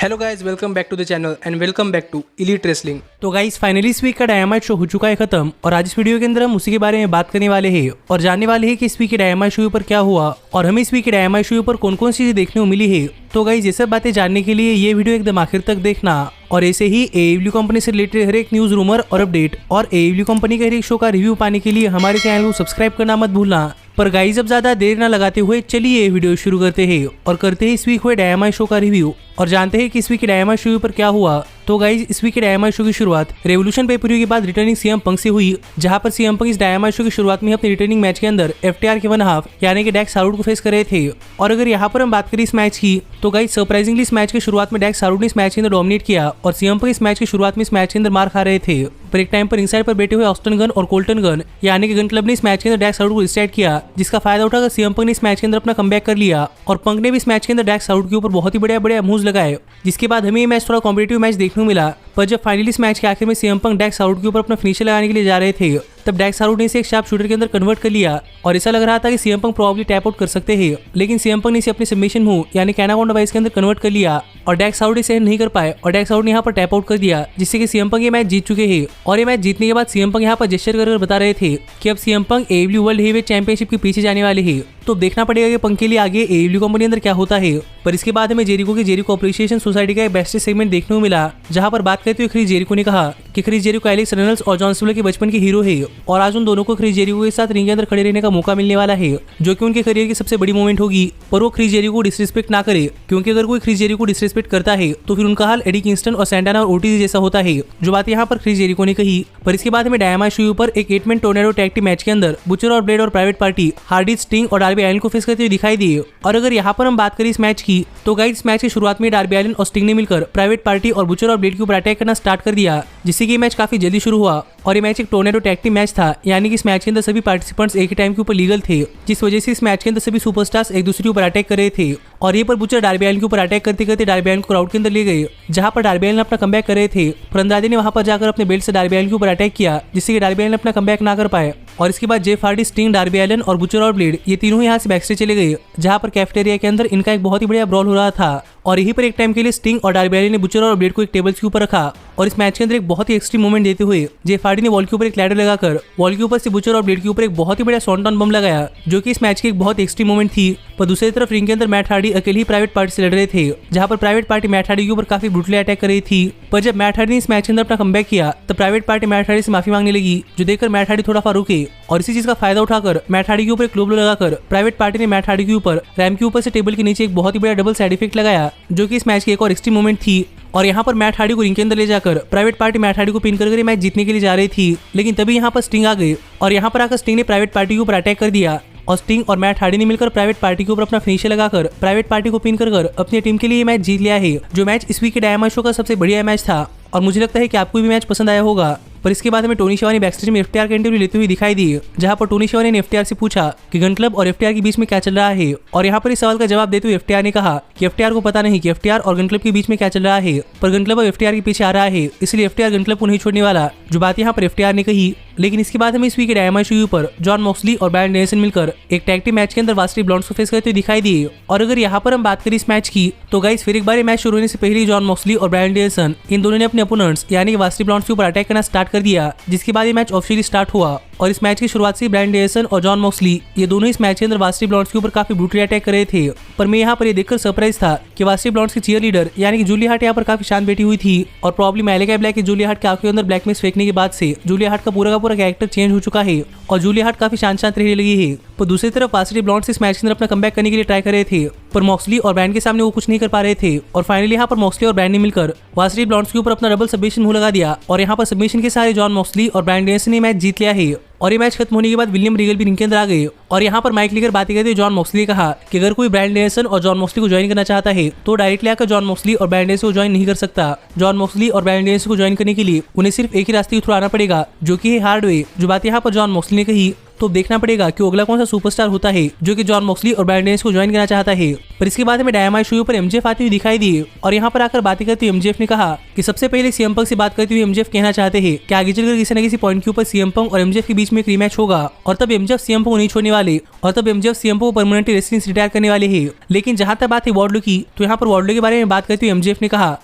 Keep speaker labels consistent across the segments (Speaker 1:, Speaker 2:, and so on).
Speaker 1: Hello guys, welcome back to the channel and welcome back to elite wrestling.
Speaker 2: तो guys finally इस week का dynamite show हो चुका है खत्म और आज इस वीडियो के अंदर हम उसी के बारे में बात करने वाले हैं और जानने वाले हैं कि इस वीक के डायनामाइट शो पर क्या हुआ और हमें इस वीक के डायनामाइट शो पर कौन कौन सी चीजें देखने को मिली है। तो गाइस ये सब बातें जानने के लिए ये वीडियो एकदम आखिर तक देखना और ऐसे ही AEW कंपनी से रिलेटेड हर एक न्यूज, रूमर और अपडेट और AEW कंपनी के हर एक शो का रिव्यू पाने के लिए हमारे चैनल को सब्सक्राइब करना मत भूलना। पर गाइस अब ज्यादा देर न लगाते हुए चलिए वीडियो शुरू करते हैं और करते हैं इस वीक हुए डायनामाइट शो का रिव्यू और जानते हैं कि इस वीक के डायनामाइट शो पर क्या हुआ। तो गाइस इस वीक के डायनामाइट शो की शुरुआत रेवोल्यूशन पे-पर-व्यू के बाद रिटर्निंग सीएम पंक से हुई, जहां पर सीएम पंक इस डायनामाइट शो की शुरुआत में अपने रिटर्निंग मैच के अंदर FTR के 1/2 यानी कि डैक्स हार्वुड को फेस कर रहे थे। और अगर यहाँ पर हम बात करें इस मैच की तो गाइस सरप्राइजिंगली इस मैच की शुरुआत में डैक्स हार्वुड ने इस मैच के अंदर डोमिनेट किया और सीएम पंक इस मैच की शुरुआत में इस मैच के अंदर मार खा रहे थे। पर एक टाइम पर इनसाइड पर बैठे हुए ऑस्टन गन और कोल्टन गन यानी कि गन क्लब ने इस मैच के अंदर डैक्स हार्वुड को डिस्ट्रैक्ट किया, जिसका फायदा उठाकर सीएम पंक ने इस मैच के अंदर अपना कमबैक कर लिया और पंक ने भी इस मैच के अंदर डैक्स हार्वुड के ऊपर बहुत ही बढ़िया मूव्स लगाए, जिसके बाद हमें ये मैच थोड़ा कॉम्पिटिटिव मैच देखने को मिला। पर जब फाइनली इस मैच के आखिर में सीएम पंक डैक्स हार्वुड के ऊपर अपना फिनिशर लगाने के लिए जा रहे थे, तब डैक्स हार्वुड ने इसे एक शार्प शूटर के अंदर कन्वर्ट कर लिया और ऐसा लग रहा था कि CM Punk probably tap out कर सकते हैं, लेकिन सीएम पंक ने इसे अपने सबमिशन मूव यानी कैनाकोंडा वाइज के अंदर कन्वर्ट कर लिया और डैक्स हार्वुड इसे नहीं कर पाए और डैक्स हार्वुड ने यहाँ पर टैप आउट कर दिया, जिससे कि सीएम पंक ये मैच जीत चुके हैं। और ये मैच जीतने के बाद सीएम पंक यहाँ पर जेस्चर कर बता रहे थे कि अब CM Punk AEW world heavyweight championship के पीछे जाने वाले हैं। तो देखना पड़ेगा कि पंक के लिए आगे AEW कंपनी अंदर क्या होता है। पर इसके बाद हमें जेरिको अप्रिशिएशन सोसाइटी का एक बेस्ट सेगमेंट देखने को मिला, जहां पर बात करते हुए क्रिस जेरिको ने कहा कि क्रिस जेरिको एलेक्स रेनल्ड्स और जॉन सीना के बचपन के हीरो है और आज उन दोनों को क्रिस जेरिको के साथ रिंग के अंदर खड़े रहने का मौका मिलने वाला है, जो कि उनके करियर की सबसे बड़ी मोमेंट होगी। पर वो क्रिस जेरिको को डिसरिस्पेक्ट ना करे, क्योंकि अगर कोई क्रिस जेरिको को डिसरिस्पेक्ट करता है तो फिर उनका हाल एडी किंगस्टन और सैंटाना और ओटीजी जैसा होता है, जो बात यहाँ पर क्रिस जेरिको ने कही। पर इसके बाद हमें डायनामाइट शो पर एक 8-मैन टोर्नेडो टैग टीम मैच के अंदर बुचर और ब्लेड और प्राइवेट पार्टी हार्डी, स्टिंग और डार्बी अलिन को फेस करते हुए दिखाई दिए। और अगर यहाँ पर हम बात करें इस मैच की तो गाइस इस मैच की शुरुआत में डार्बी अलिन और स्टिंग ने मिलकर प्राइवेट पार्टी और बुचर और ब्लेड के ऊपर अटैक करना स्टार्ट कर दिया, जिससे कि मैच काफी जल्दी शुरू हुआ। और ये मैच एक टोर्नेडो टैग टीम मैच था, यानी कि इस मैच के अंदर सभी पार्टिसिपेंट्स एक ही टाइम के ऊपर लीगल थे, जिस वजह से इस मैच के अंदर सभी सुपरस्टार्स एक दूसरे के ऊपर अटैक कर रहे थे। और ये पर बुचर डार्बी अलिन के ऊपर अटैक करते करते डार्बी अलिन को क्राउड के अंदर ले गए, जहां पर डार्बी अलिन अपना कमबैक कर रहे थे। पर अंदाजे ने वहां पर जाकर अपने बेल्ट से डार्बी अलिन के ऊपर अटैक किया, जिससे कि डार्बी अलिन अपना कमबैक ना कर पाए। और इसके बाद जेफ हार्डी, स्टिंग, डार्बी अलिन और बुचर और ब्लेड ये तीनों यहाँ से बैकस्टेज चले गए, जहां पर कैफेटेरिया के अंदर इनका एक बहुत ही बढ़िया ब्रॉल हो रहा था। और यहीं पर एक टाइम के लिए स्टिंग और डार्बी अलिन ने बुचर और ब्लेड को एक टेबल के ऊपर रखा और इस मैच के अंदर एक बहुत ही एक्सट्रीम मोमेंट देते हुए जेफ हार्डी ने वॉल के ऊपर एक लैडर लगाकर वॉल के ऊपर से बुचर और ब्लेड के ऊपर एक बहुत ही बढ़िया सॉन्टॉन बम लगाया, जो कि इस मैच की एक बहुत एक्सट्रीम मोमेंट थी। पर दूसरी तरफ रिंग के अंदर मैट हार्डी अकेले ही प्राइवेट पार्टी से लड़ रहे थे, जहां पर प्राइवेट पार्टी मैट हार्डी के ऊपर काफी ब्रूटली अटैक कर रही थी। पर जब मैट हार्डी ने इस मैच के अंदर अपना कमबैक किया तो प्राइवेट पार्टी मैट हार्डी से माफी मांगने लगी, जो देखकर मैट हार्डी थोड़ा सा रुके और इसी चीज का फायदा उठाकर मैट हार्डी के ऊपर एक ग्लोब लगाकर प्राइवेट पार्टी ने मैट हार्डी के ऊपर रैम के ऊपर से टेबल के नीचे एक बहुत ही बड़ा डबल साइड इफेक्ट लगाया, जो कि इस मैच की एक और एक्सट्रीम मोमेंट थी। और यहाँ पर मैट हार्डी को रिंग के अंदर ले जाकर प्राइवेट पार्टी मैट हार्डी को पिन कर मैच जीतने के लिए जा रही थी, लेकिन तभी यहाँ पर स्टिंग आ गई और यहाँ पर आकर स्टिंग ने प्राइवेट पार्टी के ऊपर अटैक कर दिया और स्टिंग और मैट हार्डी ने मिलकर प्राइवेट पार्टी के ऊपर अपना फिनिशर लगाकर प्राइवेट पार्टी को पिन कर अपनी टीम के लिए मैच जीत लिया है, जो मैच इस वीक के डायनामाइट शो का सबसे बढ़िया मैच था। और मुझे लगता है कि आपको भी मैच पसंद आया होगा। पर इसके बाद हमें टोनी शिवानी बैकस्टेज में FTR का इंटरव्यू लेते हुए दिखाई दी, जहां पर टोनी शिवानी ने FTR से पूछा कि गन क्लब और FTR के बीच में क्या चल रहा है। और यहाँ पर इस सवाल का जवाब देते हुए FTR ने कहा कि FTR को पता नहीं कि FTR और गन क्लब के बीच में क्या चल रहा है, पर गन क्लब FTR के पीछे आ रहा है, इसलिए FTR गन क्लब को नहीं छोड़ने वाला, जो बात यहाँ पर FTR ने कही। लेकिन इसके बाद हमें इस वीक के डायनामाइट शो पर जॉन मॉक्सली और ब्रायन डेनियल्सन मिलकर एक टैग टीम मैच के अंदर वास्टी ब्लॉन्ड्स को फेस करते हुए दिखाई दिए। और अगर यहाँ पर हम बात करें इस मैच की तो गाइस फिर एक बार मैच शुरू होने से पहले जॉन मॉक्सली और ब्रायन डेनियल्सन इन दोनों ने अपने अपोनेंट्स यानी कि वास्टी ब्लॉन्ड्स के ऊपर अटैक करना स्टार्ट कर दिया, जिसके बाद ये मैच ऑफिशियली स्टार्ट हुआ। और इस मैच की शुरुआत से ब्रायन डेनियल्सन और जॉन मॉक्सली ये दोनों इस मैच के अंदर वास्टी ब्लॉन्ड्स के ऊपर काफी ब्रूटली अटैक कर रहे थे। पर मैं यहाँ पर ये देखकर सरप्राइज था कि वास्टी ब्लॉन्ड्स की चीयर लीडर यानी कि जूलिया हार्ट यहाँ पर काफी शांत बैठी हुई थी और प्रॉब्लम एलेगा ब्लैक की जूलिया हार्ट के आंखों के अंदर ब्लैक मिस फेंकने के बाद से जूलिया हार्ट का पूरा कैरेक्टर चेंज हो चुका है और जूलिया हार्ट काफी शांत रहने लगी है। पर दूसरी तरफ वास्टी ब्लॉन्ड्स इस मैच के अंदर अपना कमबैक करने के लिए ट्राई कर रहे थे, पर मॉक्सली और ब्रायन के सामने वो कुछ नहीं कर पा रहे थे। और फाइनली यहाँ पर मॉक्सली और ब्रायन ने मिलकर वास्टी ब्लॉन्ड्स के ऊपर अपना डबल सबमिशन मुंह लगा दिया और यहाँ पर सबमिशन के सारे जॉन मॉक्सली और ब्रायन डेनियल्सन ने मैच जीत लिया है। और ये मैच खत्म होने के बाद विलियम रीगल भी रिंग के अंदर आ गए और यहाँ पर माइक लेकर बातें करते जॉन मॉक्सली ने कहा कि अगर कोई ब्रायन डेनियल्सन और जॉन मॉक्सली को ज्वाइन करना चाहता है तो डायरेक्टली आकर जॉन मॉक्सली और ब्रायन डेनियल्सन को ज्वाइन नहीं कर सकता। जॉन मॉक्सली और ब्रायन डेनियल्सन को ज्वाइन करने के लिए उन्हें सिर्फ एक ही रास्ते के थ्रू आना पड़ेगा, जो कि है हार्ड वे, जो बात यहाँ पर जॉन मॉक्सली ने कही। तो देखना पड़ेगा कि अगला कौन सा सुपरस्टार होता है जो कि जॉन मॉक्सली और ब्रायन डेनियल्स को ज्वाइन करना चाहता है। पर इसके बाद हमें डायनामाइट शो पर एमजेएफ आती हुई दिखाई दी और यहाँ पर आकर बातें करते हुए एमजेएफ ने कहा कि सबसे पहले सीएम पंक से बात करते हुए एमजेएफ कहना चाहते हैं कि आगे चलकर किसी न किसी पॉइंट के ऊपर सीएम पंक और एमजेएफ के बीच में एक रीमैच होगा और तब एमजेएफ सीएम पंक को नहीं छोड़ने वाले और तब एमजेएफ सीएम पंक को परमानेंटली रेसलिंग से रिटायर करने वाले हैं। लेकिन जहां तक बात है वार्डलो की, तो यहाँ पर वार्डलो के बारे में बात करते हुए एमजेएफ ने कहा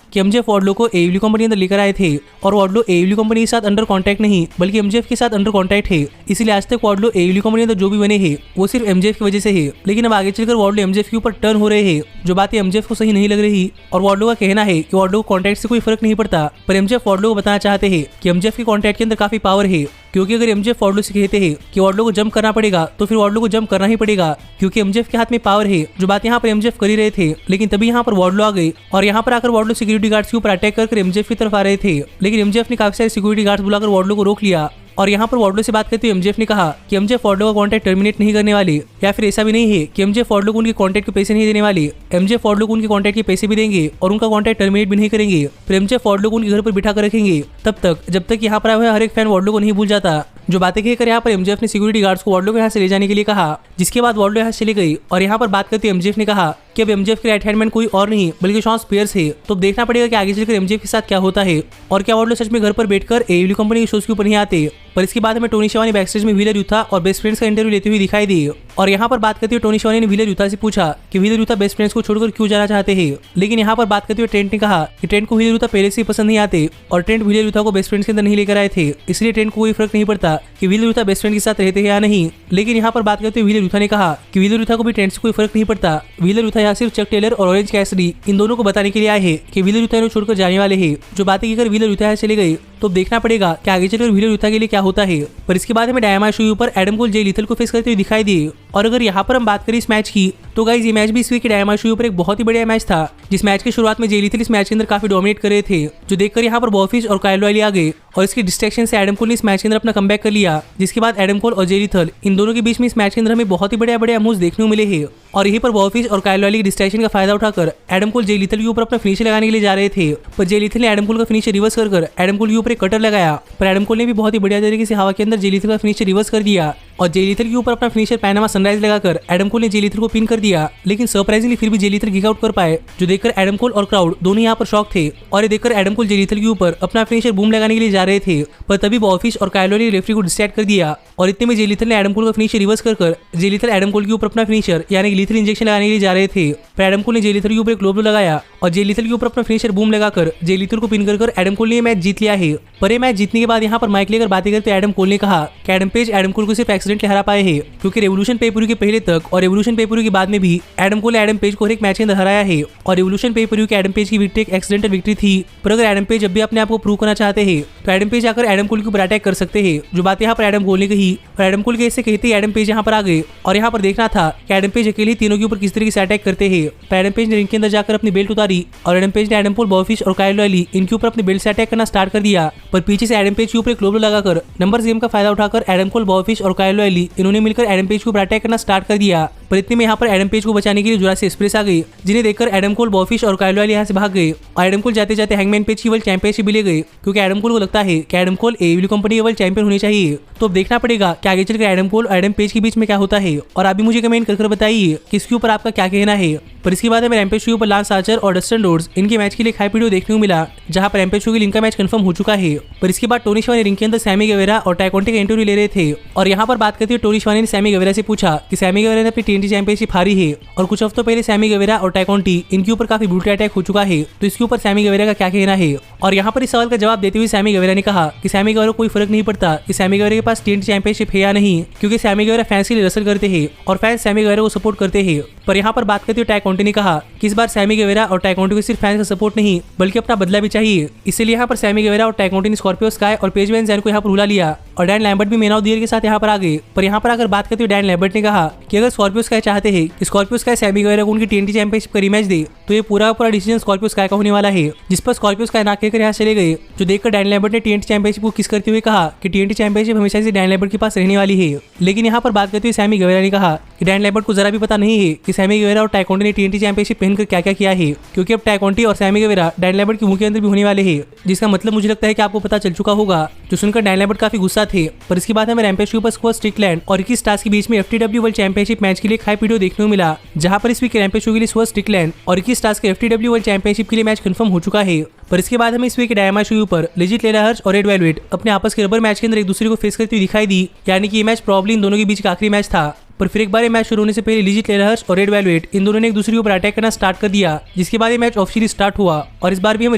Speaker 2: कि एमजेएफ वार्डलो को एडब्ल्यू कंपनी अंदर लेकर आए थे और वार्डलो एडब्ल्यू कंपनी के साथ अंडर कॉन्ट्रैक्ट नहीं बल्कि एमजेएफ के साथ अंडर कॉन्ट्रैक्ट है, इसलिए आज तक वार्डलो एडब्ल्यू कंपनी अंदर जो भी बने हैं वो सिर्फ एमजेएफ की वजह से है। लेकिन अब आगे चलकर वार्डलो एमजेएफ के ऊपर टर्न हो रहे हैं, जो बातें एमजेएफ को सही नहीं लग रही और वार्डलो का कहना है कि वार्डलो को कॉन्ट्रैक्ट से कोई फर्क नहीं पड़ता। पर एमजेएफ वार्डलो को बताना चाहते हैं कि एमजेएफ के कॉन्ट्रैक्ट के अंदर काफी पावर है, क्योंकि अगर एमजेएफ वार्डलो से कहते हैं कि वार्डलो को जंप करना पड़ेगा तो फिर वार्डलो को जंप करना ही पड़ेगा, क्योंकि एमजेएफ के हाथ में पावर है। जो बात यहाँ पर एमजेएफ कर ही रहे थे, लेकिन तभी यहाँ पर वार्डलो आ गए और यहाँ पर आकर वार्डलो सिक्योरिटी गार्ड्स के ऊपर अटैक कर एमजेएफ की तरफ आ रहे थे। लेकिन एमजेएफ ने काफी सारे सिक्योरिटी गार्ड्स बुलाकर वार्डलो को रोक लिया और यहाँ पर वार्डलो से बात करते हुए एमजेएफ ने कहा कि एमजेएफ वार्डलो का कॉन्ट्रैक्ट टर्मिनेट नहीं करने वाले, या फिर ऐसा भी नहीं है कि एमजेएफ वार्डलो को उनके कॉन्ट्रैक्ट के पैसे नहीं देने वाले। एमजेएफ वार्डलो को उनके कॉन्ट्रैक्ट के पैसे भी देंगे और उनका कॉन्ट्रैक्ट टर्मिनेट भी नहीं करेंगे। फिर एमजेएफ वार्डलो को उनके घर पर बिठा कर रखेंगे तब तक जब तक यहाँ पर आया हुआ हर एक फैन वार्डलो को नहीं भूल जाता। जो बातें कहकर यहाँ पर एमजेएफ ने सिक्योरिटी गार्ड्स को वार्डलो को यहाँ से ले जाने के लिए कहा, जिसके बाद वार्डलो यहाँ से चले गई और यहाँ पर बात करते एमजेएफ ने कहा कि अब एमजेएफ के राइट हैंड मैन कोई और नहीं बल्कि शॉन स्पियर्स है। तो अब देखना पड़ेगा कि आगे चलकर एमजेएफ के साथ क्या होता है और क्या वार्डलो सच में घर पर बैठकर एडब्ल्यू कंपनी के शोज के ऊपर नहीं आते। पर इसके बाद हमें टोनी शिवानी बैकस्टेज में व्हीलर यूथा और बेस्ट फ्रेंड्स का इंटरव्यू लेते हुए दिखाई दी और यहाँ पर बात करते हुए टोनी शिवानी ने व्हीलर यूथा से पूछा कि व्हीलर यूथा बेस्ट फ्रेंड्स को छोड़कर क्यों जाना चाहते हैं। लेकिन यहाँ पर बात करते हुए ट्रेंट ने कहा कि ट्रेंट को व्हीलर यूथा पहले से ही पसंद नहीं आते और ट्रेंट व्हीलर यूथा को बेस्ट फ्रेंड्स के अंदर नहीं लेकर आए थे, इसलिए ट्रेंट को कोई फर्क नहीं पड़ता कि व्हीलर यूथा बेस्ट फ्रेंड के साथ रहते हैं या नहीं। लेकिन यहाँ पर बात करते हुए व्हीलर यूथा ने कहा कि व्हीलर यूथा को भी ट्रेंट से कोई फर्क नहीं पड़ता। व्हीलर यूथा यहाँ सिर्फ चक टेलर और ऑरेंज कैसिडी इन दोनों को बताने के लिए आए हैं कि व्हीलर यूथा इन्हें छोड़कर जाने वाले हैं। जो बातें कहकर व्हीलर यूथा यहाँ चले गए तो देखना पड़ेगा कि आगे चलकर व्हीलर यूथा के लिए क्या होता है। पर इसके बाद हमें डायनामाइट शो पर एडम कोल जे लीथल को फेस करते हुए दिखाई दिए और अगर यहाँ पर हम बात करें इस मैच की तो गाइस ये मैच भी इस वीक के डायनामाइट शो पर एक बहुत ही बढ़िया मैच था, जिस मैच की शुरुआत में जे लीथल इस मैच के अंदर काफी डोमिनेट कर रहे थे, जो देखकर यहाँ पर बॉफिश और काइल ओराइली आ गए और इसकी डिस्ट्रैक्शन से एडम कोल ने इस मैच के अंदर अपना कमबैक कर लिया। जिसके बाद एडम कोल और जे लीथल इन दोनों के बीच में इस मैच के अंदर हमें बहुत ही बढ़िया मूव्स देखने को मिले हैं और यहीं पर बॉफिश और काइल ओराइली की डिस्ट्रैक्शन का फायदा उठाकर एडम कोल जे लीथल के ऊपर अपना फिनिशर लगाने के लिए जा रहे थे। पर जे लीथल ने एडम कोल का फिनिशर रिवर्स कर एडम कोल के ऊपर एक कटर लगाया, पर एडम कोल ने भी बहुत ही बढ़िया तरीके से हवा के अंदर जे लीथल का फिनिशर रिवर्स कर दिया और जे लीथल के ऊपर अपना फिनिशर पैनामा सनराइज लगाकर एडम कोल ने जे लीथल को पिन कर दिया। लेकिन सरप्राइजिंगली फिर भी जे लीथल किक आउट कर पाए, जो देखकर एडम कोल और क्राउड दोनों यहाँ पर शॉक थे और ये देखकर एडम कोल जे लीथल के ऊपर अपना फिनिशर बूम लगाने के लिए जा रहे थे। पर तभी बॉफिश और काइल ओराइली ने रेफरी को डिस्ट्रैक्ट कर दिया और इतने में जे लीथल ने एडम कोल का फिनिशर रिवर्स कर जे लीथल एडम कोल के ऊपर अपना फिनिशर यानी लीथल इंजेक्शन लगाने के लिए जा रहे थे। पर एडम कोल ने जे लीथल के ऊपर एक लो ब्लो लगाया और जे लीथल के ऊपर अपना फिनिशर बूम लगाकर जे लीथल को पिन कर एडम कोल ने मैच जीत लिया है। पर ये मैच जीतने के बाद यहाँ पर माइक लेकर बातें करते एडम कोल ने कहा कि एडम पेज एडम कोल को सिर्फ एक्सीडेंटली हरा पाए हैं, क्योंकि रेवोल्यूशन पे-पर-व्यू के पहले तक और रेवोल्यूशन पे-पर-व्यू के बाद में भी एडम कोल ने एडम पेज को हर एक मैच के अंदर हराया है और रेवोल्यूशन पे-पर-व्यू के एडम पेज की विक्ट्री एक एक्सीडेंटल विक्ट्री थी। पर अगर एडम पेज जब भी अपने आप को प्रूव करना चाहते हैं तो एडम पेज आकर एडम कोल के ऊपर अटैक कर सकते हैं, जो बात यहाँ पर एडम कोल ने कही और एडम कोल के ऐसे कहते ही एडम पेज यहाँ पर आ गए और यहाँ पर देखना था कि एडम पेज अकेले तीनों के ऊपर किस तरीके से अटैक करते हैं। पर एडम पेज ने रिंग के अंदर जाकर अपनी बेल्ट ओराइली और एडम पेज ने एडम कोल, बॉफिश और काइल ओराइली इनके ऊपर अपनी बेल्ट से अटैक करना स्टार्ट कर दिया। पर पीछे से एडम पेज के ऊपर एक लो ब्लो लगाकर नंबर गेम का फायदा उठाकर एडम कोल, बॉफिश और काइल ओराइली इन्होंने मिलकर एडम पेज के ऊपर अटैक करना स्टार्ट कर दिया। पर इतने में यहाँ पर एडम पेज को बचाने के लिए जुरासिक एक्सप्रेस आ गई, जिन्हें देखकर एडम कोल, बॉफिश और काइल ओराइली यहाँ से भाग गए और एडम कोल जाते जाते हैंगमैन पेज की वर्ल्ड चैंपियनशिप भी ले गए, क्योंकि एडम कोल को लगता है कि एडम कोल एडब्ल्यू कंपनी के वर्ल्ड चैंपियन होने चाहिए। तो अब देखना पड़ेगा कि आगे चलकर एडम कोल और एडम पेज के बीच में क्या होता है और आप भी मुझे कमेंट कर बताइए कि इसके ऊपर आपका क्या कहना है। पर इसके बाद हमें रैम्पेज शो पर लांस आर्चर और डस्टिन रोड्स इनके मैच के लिए एक हाई वीडियो देखने को मिला, जहां पर रैम्पेज शो के लिए इनका मैच कंफर्म हो चुका है। पर इसके बाद टोनी शिवानी रिंग के अंदर सैमी गेवेरा और टाई कॉन्टी का इंटरव्यू ले रहे थे और यहाँ पर बात करते हुए टोनी शिवानी ने सैमी गेवेरा से पूछा कि सैमी गेवेरा ने अपनी TNT चैंपियनशिप हारी है और कुछ हफ्तों पहले सैमी गेवेरा और टाई कॉन्टी इनके ऊपर काफी ब्रूटल अटैक हो चुका है, तो इसके ऊपर सैमी गेवेरा का क्या कहना है। और यहाँ पर इस सवाल का जवाब देते हुए सैमी गेवेरा ने कहा कि सैमी गेवेरा को कोई फर्क नहीं पड़ता कि सैमी गेवेरा के पास TNT चैंपियनशिप है या नहीं, क्योंकि सैमी गेवेरा फैंस के लिए रसल करते हैं और फैंस सैमी गेवेरा को सपोर्ट करते हैं। पर यहाँ पर बात करते हुए टाई कॉन्टी ने कहा कि इस बार सैमी गेवेरा और टाई कॉन्टी को सिर्फ फैंस का सपोर्ट नहीं बल्कि अपना बदला भी चाहिए, इसलिए यहाँ पर सैमी गेवेरा और टाई कॉन्टी ने स्कॉर्पियो स्काई और पेज वैन ज़ैन को यहाँ पर बुला लिया और डैन लैम्बर्ट भी मैन ऑफ द ईयर के साथ यहाँ पर आ गए। पर यहाँ पर अगर बात करते हुए डैन लैम्बर्ट ने कहा कि अगर स्कॉर्पियो स्काई चाहते हैं कि स्कॉर्पियो स्काई सैमी गेवेरा को उनकी TNT चैंपियनशिप का रीमैच दे तो ये पूरा डिसीजन स्कॉर्पियो स्काई का होने वाला है, जिस पर स्कॉर्पियो स्काई ना कहकर यहाँ चले गए, जो देखकर डैन लैम्बर्ट ने TNT चैंपियनशिप को किस करते हुए कहा कि TNT चैंपियनशिप हमेशा से डैन लैम्बर्ट के पास रहने वाली है। लेकिन यहाँ पर बात करते हुए सैमी गेवेरा ने कहा कि डैन लैम्बर्ट को जरा भी पता नहीं है कि सैमी गेवेरा और टाइकोंडी ने TNT चैंपियनशिप पहनकर क्या क्या किया है, क्योंकि अब टाइकोंडी और सैमी गेवेरा डैन लैम्बर्ट के मुंह के अंदर भी होने वाले हैं, जिसका मतलब मुझे लगता है कि आपको पता चल चुका होगा। जो सुनकर डैन लैम्बर्ट काफी गुस्सा थे। पर इसके बाद हमें रैम्पेज के ऊपर स्क्वाड स्ट्रिकलैंड और रिकी स्टार्क्स के बीच में FTW वर्ल्ड चैंपियनशिप मैच के लिए हाइप वीडियो देखने को मिला, जहां पर इस वीक रैम्पेज शो के लिए स्क्वाड स्ट्रिकलैंड और रिकी स्टार्क्स के FTW वर्ल्ड चैंपियनशिप के लिए मैच कंफर्म हो चुका है। पर इसके बाद हमें इस वीक डायनामाइट शो पर लेजिट लेला हर्ज और रेड वेलवेट अपने आपस के रबर मैच के अंदर एक दूसरे को फेस करती हुई दिखाई दी, यानी कि ये मैच प्रॉब्ली इन दोनों के बीच का आखिरी मैच था। पर फिर एक बार ये मैच शुरू होने से पहले लेजिट लेला हर्ज और रेड वेलवेट इन दोनों ने एक दूसरे के ऊपर अटैक करना स्टार्ट कर दिया, जिसके बाद ये मैच ऑफिशियली स्टार्ट हुआ। और इस बार भी हमें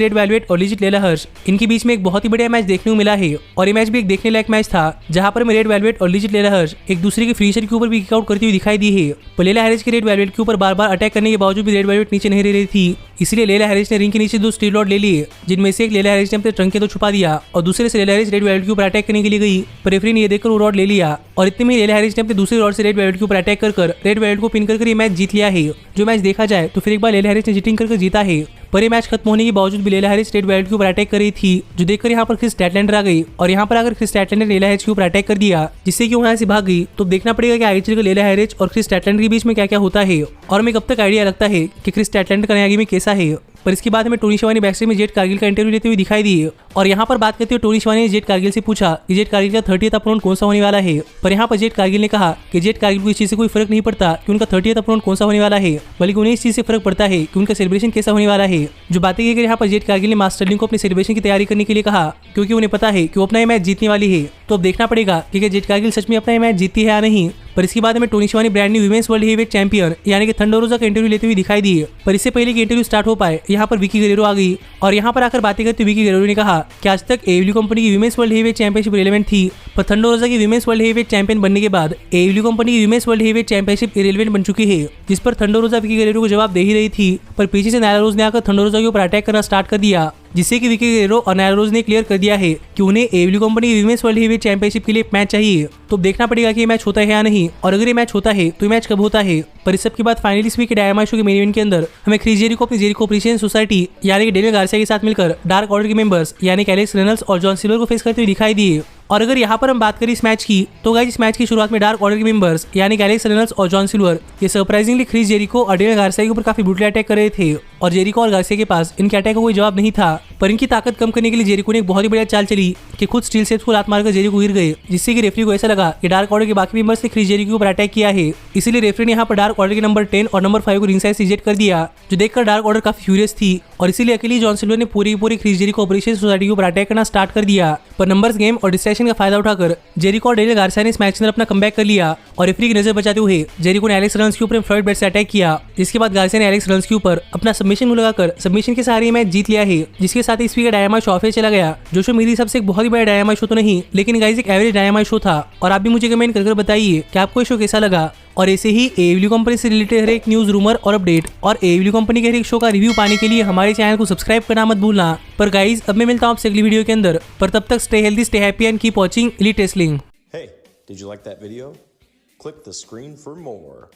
Speaker 2: रेड वेलवेट और लेजिट लेला हर्ज इनके बीच में एक बहुत ही बढ़िया मैच देखने को मिला है। और ये मैच भी एक देखने लायक मैच था, जहां पर हमें रेड वेलवेट और लेजिट लेला हर्ज एक दूसरे के फिनिशर के ऊपर भी किक आउट करती हुई दिखाई दी है। पर लेला हैरिस के रेड वेलवेट के ऊपर बार बार अटैक करने के बावजूद भी रेड वेलवेट नीचे नहीं रह रही थी, इसलिए लेला हैरिस ने रिंग के नीचे 2 स्टील रॉड ले लिए, जिनमें से एक लेला हैरिस ने अपने ट्रंक के तो छुपा दिया और दूसरे से लेला हैरिस रेड वेलवेट के ऊपर अटैक करने के लिए गई। पर रेफरी ने ये देखकर वो रॉड ले लिया और इतने में लेला हैरिस ने अपने दूसरे रॉड से रेड वेलवेट के ऊपर अटैक कर रेड वेलवेट को पिन कर ये मैच जीत लिया है। जो मैच देखा जाए तो फिर एक बार लेला हैरिस ने चीटिंग कर जीता है। पर ये मैच खत्म होने के बावजूद भी लेला हैरिस रेड वेलवेट के ऊपर अटैक कर रही थी, जो देखकर यहाँ पर क्रिस स्टैटलैंडर आ गई और यहाँ पर आकर क्रिस स्टैटलैंडर ने लेला हैरिस के ऊपर अटैक कर दिया, जिससे कि वो यहाँ से भाग गई। तो देखना पड़ेगा कि आगे चलकर लेला हैरिस और क्रिस स्टैटलैंडर के बीच में क्या क्या होता है और हमें कब तक आइडिया लगता है कि क्रिस स्टैटलैंडर का नया गेम क्या है। पर इसके बाद हमें टोनी शिवानी बैकस्टेज में जेट कारगिल का इंटरव्यू लेते हुए दिखाई दी और यहाँ पर बात करते हुए टोनी शिवानी ने जेट कारगिल से पूछा कि जेट कारगिल का 30th अपोनेंट कौन सा होने वाला है। पर यहाँ पर जेट कारगिल ने कहा कि जेट कारगिल को इस चीज से कोई फर्क नहीं पड़ता कि उनका 30th अपोनेंट कौन सा होने वाला है, बल्कि उन्हें इस चीज से फर्क पड़ता है कि उनका सेलिब्रेशन कैसा होने वाला है। जो बातें कहकर यहाँ पर जेट कारगिल ने मास्टर लिंग को अपने सेलिब्रेशन की तैयारी करने के लिए कहा, क्योंकि उन्हें पता है कि वो अपना ये मैच जीतने वाली है। तो अब देखना पड़ेगा कि जेट कारगिल सच में अपना ये मैच जीतती है या नहीं। पर इसके बाद हमें Tony Shivani brand new women's world heavyweight champion यानी कि थंडर रोजा का इंटरव्यू लेते हुए दिखाई दी। पर इससे पहले कि इंटरव्यू स्टार्ट हो पाए यहाँ पर विकी गेरेरो आ गई और यहाँ पर आकर बातें करते विकी गेरेरो ने कहा कि आज तक AEW कंपनी की women's world heavyweight championship relevant थी, पर थंडर रोजा की विमेंस वर्ल्ड हेवीवेट चैंपियन बनने के बाद AEW कंपनी की women's world heavyweight championship irrelevant बन चुकी है। जिस पर थंडर रोजा विकी गेरेरो को जवाब दे ही रही थी, पर पीछे से नायला रोज ने आकर थंडर रोजा के ऊपर अटैक करना स्टार्ट कर दिया, जिससे कि विकी गेरेरो और नायला रोज ने क्लियर कर दिया है कि उन्हें AEW कंपनी की विमेंस वर्ल्ड हेवीवेट चैंपियनशिप के लिए मैच चाहिए। तो देखना पड़ेगा कि ये मैच होता है या नहीं, और अगर ये मैच होता है तो ये मैच कब होता है। पर इस सब के बाद फाइनली इस वीक के डायनामाइट शो के मेन इवेंट के अंदर हमें क्रिस जेरिको अपनी जेरिको अप्रिशिएशन सोसाइटी यानी कि डेनियल गार्सिया के साथ मिलकर डार्क ऑर्डर के मेंबर्स यानी कि एलेक्स रेनल्ड्स और जॉन सिल्वर को फेस करते हुए दिखाई दिए। और अगर यहाँ पर हम बात करें इस मैच की, तो गाइस इस मैच की शुरुआत में डार्क ऑर्डर के मेंबर्स यानी कि एलेक्स रेनल्ड्स और जॉन सिल्वर ये सरप्राइजिंगली क्रिस जेरिको और डेनियल गार्सिया के ऊपर काफी ब्रूटली अटैक कर रहे थे और जेरिको और गार्सिया के पास इनके अटैक का कोई जवाब नहीं था। पर इनकी ताकत कम करने के लिए जेरिको ने एक बहुत ही बढ़िया चाल चली कि खुद स्टील सेट्स को लात मारकर जेरिको गिर गए, जिससे कि रेफरी को ऐसा लगा कि डार्क ऑर्डर के बाकी मेंबर्स ने क्रिस जेरिको के ऊपर अटैक किया है। इसीलिए रेफरी ने यहाँ पर डार्क ऑर्डर के नंबर 10 और नंबर 5 को रिंग साइड से इजेक्ट कर दिया, जो देखकर डार्क ऑर्डर काफी फ्यूरियस थी और इसीलिए अकेले जॉन सिल्वर ने पूरी क्रिस जेरिको ऑपरेशन सोसाइटी के ऊपर अटैक करना स्टार्ट कर दिया। पर नंबर्स गेम और डिस्ट्रैक्शन का फायदा उठाकर जेरिको और डेनियल गार्सिया ने इस मैच के अंदर अपना कमबैक कर लिया और रेफरी की नजर बचाते हुए जेरिको ने एलेक्स रेनल्ड्स के ऊपर फ्लोइड बेट से अटैक किया, जिसके बाद गार्सिया ने एलेक्स रेनल्ड्स के ऊपर अपना सबमिशन मूव लगाकर सबमिशन के सहारे मैच जीत लिया है। जिसके साथ इस वीक का डायनामाइट शो ऑफिस चला गया, जो शो मेरी सबसे एक बहुत ही बड़ा डायनामाइट शो तो नहीं, लेकिन गाइस एक एवरेज डायनामाइट शो था। और आप भी मुझे कमेंट कर बताइए कि आपको ये शो कैसा लगा। और ऐसे ही AEW कंपनी से रिलेटेड हर एक न्यूज, रूमर और अपडेट और AEW कंपनी के हर एक शो का रिव्यू पाने के लिए हमारे चैनल को सब्सक्राइब करना मत भूलना। पर गाइज अब मैं मिलता हूँ आपसे अगली वीडियो के अंदर, पर तब तक stay healthy, stay happy and keep watching elite wrestling.
Speaker 3: Hey, did you like that video? Click the screen for more.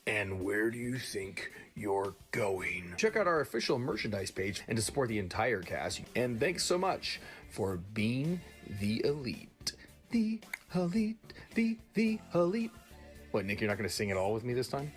Speaker 4: And where do you think you're going? Check out our official merchandise page and to support the entire cast. And thanks so much for being the elite. The elite. The elite. What, Nick, you're not going to sing it all with me this time?